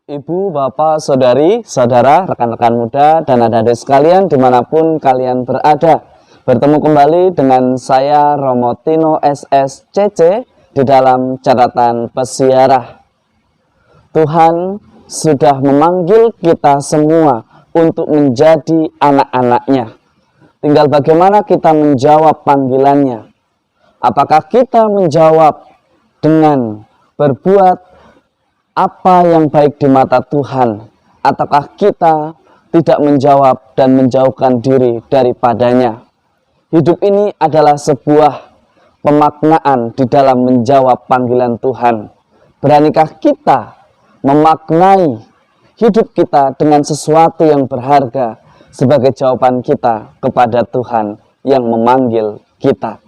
Ibu, bapak, saudari, saudara, rekan-rekan muda, dan adik-adik sekalian dimanapun kalian berada. Bertemu kembali dengan saya Romo Tino SSCC di dalam catatan pesiarah. Tuhan sudah memanggil kita semua untuk menjadi anak-anaknya. Tinggal bagaimana kita menjawab panggilannya. Apakah kita menjawab dengan berbuat apa yang baik di mata Tuhan, ataukah kita tidak menjawab dan menjauhkan diri daripadanya? Hidup ini adalah sebuah pemaknaan di dalam menjawab panggilan Tuhan. Beranikah kita memaknai hidup kita dengan sesuatu yang berharga sebagai jawaban kita kepada Tuhan yang memanggil kita?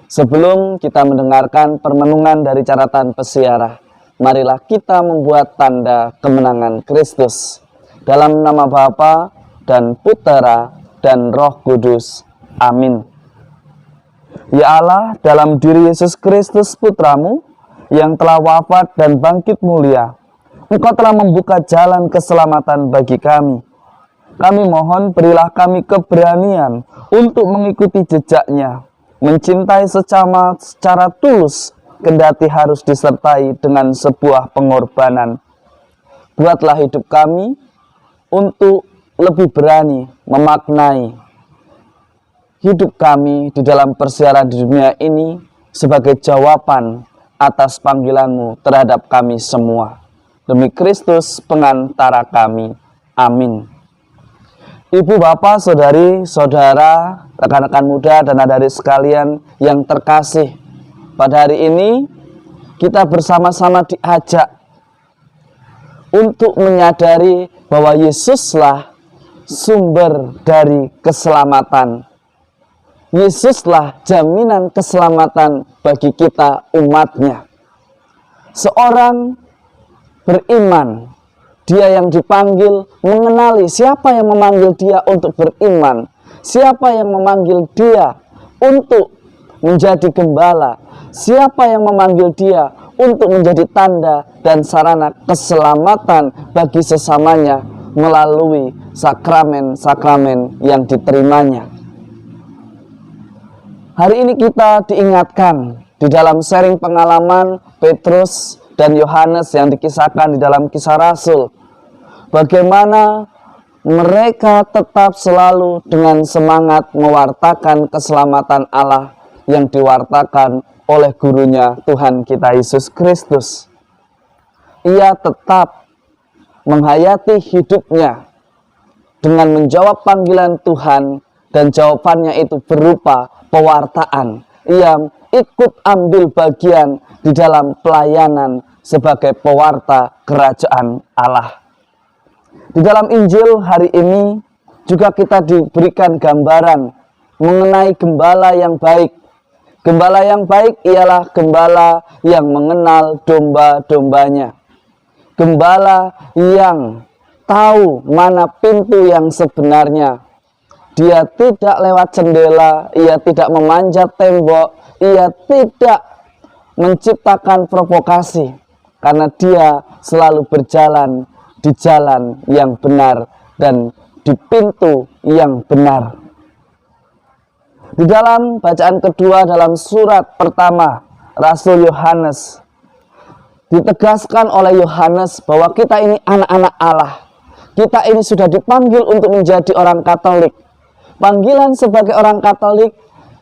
Sebelum kita mendengarkan permenungan dari catatan pesiarah, marilah kita membuat tanda kemenangan Kristus. Dalam nama Bapa dan Putera dan Roh Kudus. Amin. Ya Allah, dalam diri Yesus Kristus Putramu, yang telah wafat dan bangkit mulia, Engkau telah membuka jalan keselamatan bagi kami. Kami mohon berilah kami keberanian untuk mengikuti jejaknya, mencintai sesama secara tulus, kendati harus disertai dengan sebuah pengorbanan. Buatlah hidup kami untuk lebih berani memaknai hidup kami di dalam persiaran di dunia ini sebagai jawaban atas panggilan-Mu terhadap kami semua. Demi Kristus pengantara kami. Amin. Ibu, bapak, saudari, saudara, rekan-rekan muda, dan adik-adik sekalian yang terkasih, pada hari ini kita bersama-sama diajak untuk menyadari bahwa Yesuslah sumber dari keselamatan. Yesuslah jaminan keselamatan bagi kita umatnya. Seorang beriman, dia yang dipanggil mengenali siapa yang memanggil dia untuk beriman, siapa yang memanggil dia untuk menjadi gembala, siapa yang memanggil dia untuk menjadi tanda dan sarana keselamatan bagi sesamanya melalui sakramen-sakramen yang diterimanya. Hari ini kita diingatkan di dalam sharing pengalaman Petrus dan Yohanes yang dikisahkan di dalam Kisah Rasul, bagaimana mereka tetap selalu dengan semangat mewartakan keselamatan Allah yang diwartakan oleh gurunya Tuhan kita Yesus Kristus. Ia tetap menghayati hidupnya dengan menjawab panggilan Tuhan, dan jawabannya itu berupa pewartaan. Ia ikut ambil bagian di dalam pelayanan sebagai pewarta kerajaan Allah. Di dalam Injil hari ini juga kita diberikan gambaran mengenai gembala yang baik. Gembala yang baik ialah gembala yang mengenal domba-dombanya. Gembala yang tahu mana pintu yang sebenarnya. Dia tidak lewat jendela, ia tidak memanjat tembok, ia tidak menciptakan provokasi, karena dia selalu berjalan di jalan yang benar dan di pintu yang benar. Di dalam bacaan kedua dalam surat pertama Rasul Yohanes, ditegaskan oleh Yohanes bahwa kita ini anak-anak Allah. Kita ini sudah dipanggil untuk menjadi orang Katolik. Panggilan sebagai orang Katolik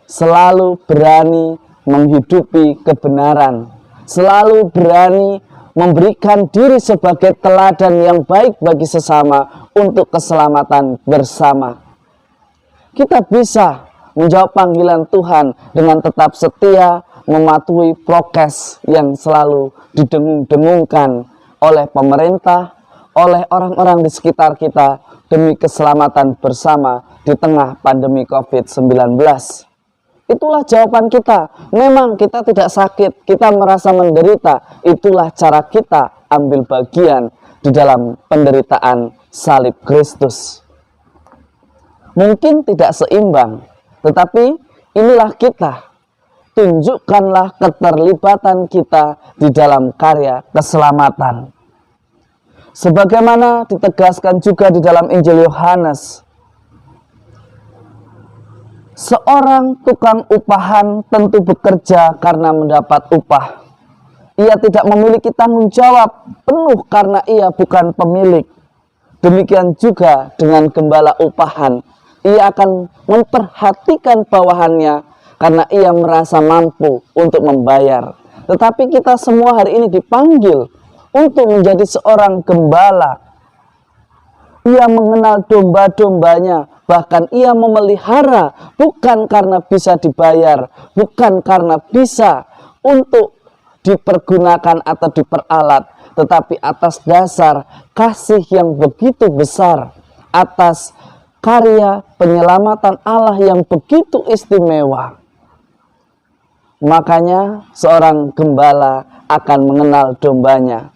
selalu berani menghidupi kebenaran, selalu berani memberikan diri sebagai teladan yang baik bagi sesama untuk keselamatan bersama. Kita bisa menjawab panggilan Tuhan dengan tetap setia mematuhi prokes yang selalu didengung-dengungkan oleh pemerintah, oleh orang-orang di sekitar kita demi keselamatan bersama di tengah pandemi COVID-19. Itulah jawaban kita. Memang kita tidak sakit, kita merasa menderita. Itulah cara kita ambil bagian di dalam penderitaan salib Kristus. Mungkin tidak seimbang, tetapi inilah kita. Tunjukkanlah keterlibatan kita di dalam karya keselamatan. Sebagaimana ditegaskan juga di dalam Injil Yohanes, seorang tukang upahan tentu bekerja karena mendapat upah. Ia tidak memiliki tanggung jawab penuh karena ia bukan pemilik. Demikian juga dengan gembala upahan. Ia akan memperhatikan bawahannya karena ia merasa mampu untuk membayar. Tetapi kita semua hari ini dipanggil untuk menjadi seorang gembala. Ia mengenal domba-dombanya, bahkan ia memelihara bukan karena bisa dibayar, bukan karena bisa untuk dipergunakan atau diperalat, tetapi atas dasar kasih yang begitu besar, atas karya penyelamatan Allah yang begitu istimewa. Makanya seorang gembala akan mengenal dombanya.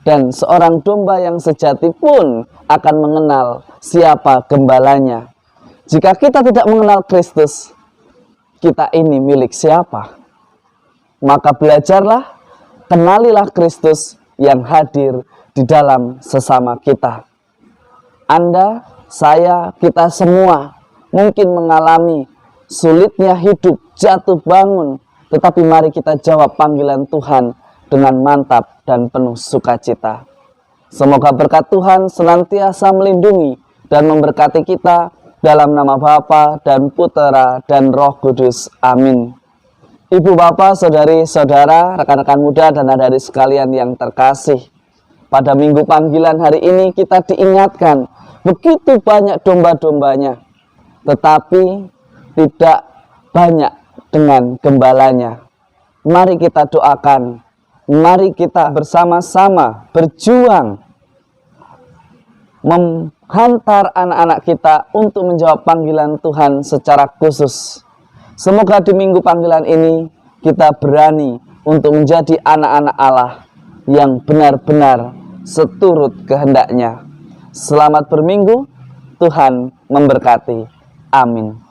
Dan seorang domba yang sejati pun akan mengenal siapa gembalanya. Jika kita tidak mengenal Kristus, kita ini milik siapa? Maka belajarlah, kenalilah Kristus yang hadir di dalam sesama kita. Anda, saya, kita semua mungkin mengalami sulitnya hidup, jatuh bangun. Tetapi mari kita jawab panggilan Tuhan dengan mantap dan penuh sukacita. Semoga berkat Tuhan senantiasa melindungi dan memberkati kita dalam nama Bapa dan Putera dan Roh Kudus. Amin. Ibu, Bapak, saudari-saudara, rekan-rekan muda dan adik-adik sekalian yang terkasih, pada minggu panggilan hari ini kita diingatkan begitu banyak domba-dombanya, tetapi tidak banyak dengan gembalanya. Mari kita doakan, mari kita bersama-sama berjuang menghantar anak-anak kita untuk menjawab panggilan Tuhan secara khusus. Semoga di minggu panggilan ini kita berani untuk menjadi anak-anak Allah yang benar-benar seturut kehendaknya. Selamat berminggu, Tuhan memberkati. Amin.